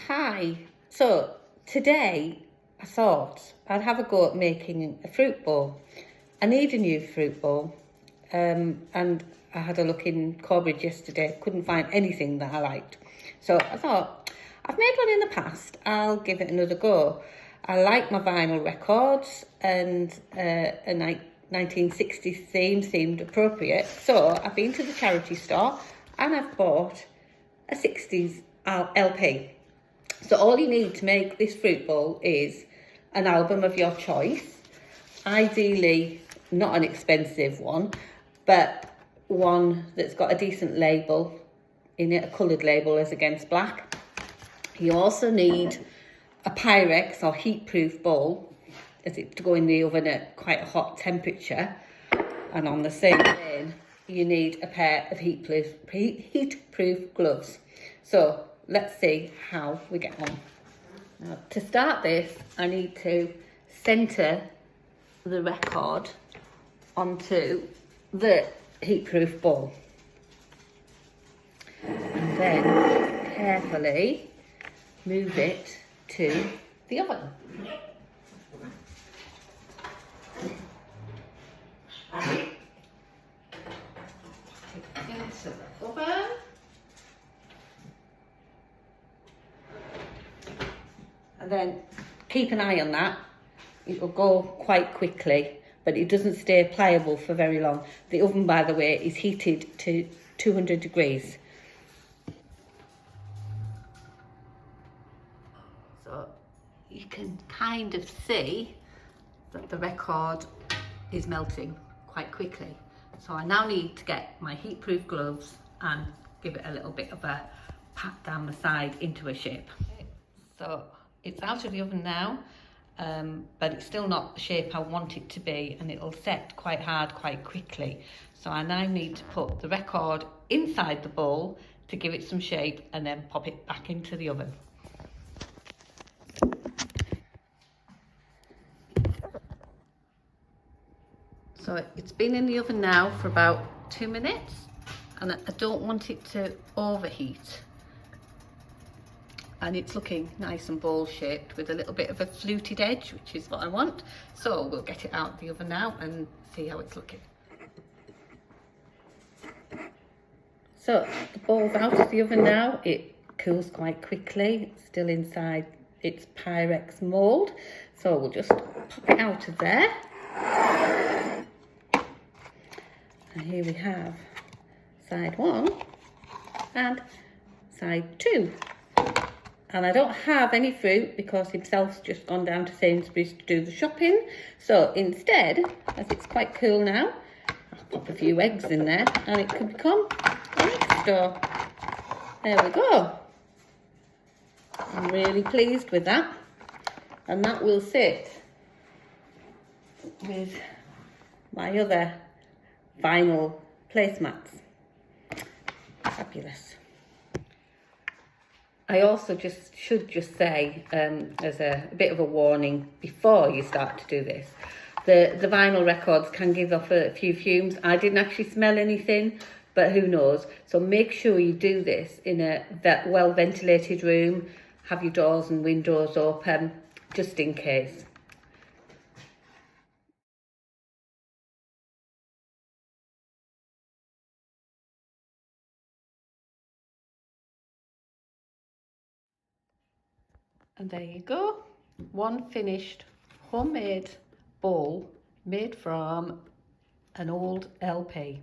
Hi. So today I thought I'd have a go at making a fruit bowl. I need a new fruit bowl, and I had a look in Corbridge yesterday, couldn't find anything that I liked. So I thought, I've made one in the past, I'll give it another go. I like my vinyl records, and a 1960s theme seemed appropriate. So I've been to the charity store and I've bought a 60s LP. So all you need to make this fruit bowl is an album of your choice, ideally not an expensive one, but one that's got a decent label in it, a coloured label as against black. You also need a Pyrex or heat-proof bowl, as it to go in the oven at quite a hot temperature. And on the same vein, you need a pair of heat-proof gloves. So let's see how we get on. Now, to start this, I need to centre the record onto the heat-proof bowl. And then carefully move it to the oven. Into the oven. And then keep an eye on that. It will go quite quickly, but it doesn't stay pliable for very long. The oven, by the way, is heated to 200 degrees. So you can kind of see that the record is melting quite quickly. So I now need to get my heat-proof gloves and give it a little bit of a pat down the side into a shape. So it's out of the oven now, but it's still not the shape I want it to be, and it'll set quite hard quite quickly. So I now need to put the record inside the bowl to give it some shape and then pop it back into the oven. So it's been in the oven now for about 2 minutes, and I don't want it to overheat. And it's looking nice and bowl shaped with a little bit of a fluted edge, which is what I want. So we'll get it out of the oven now and see how it's looking. So the bowl's out of the oven now. It cools quite quickly. It's still inside its Pyrex mould. So we'll just pop it out of there. And here we have side 1 and side 2. And I don't have any fruit because himself's just gone down to Sainsbury's to do the shopping. So instead, as it's quite cool now, I'll pop a few eggs in there and it can become an egg store. There we go. I'm really pleased with that. And that will sit with my other vinyl placemats. Fabulous. I also should say, as a bit of a warning before you start to do this, the vinyl records can give off a few fumes. I didn't actually smell anything, but who knows? So make sure you do this in a well ventilated room. Have your doors and windows open, just in case. And there you go, one finished homemade bowl made from an old LP.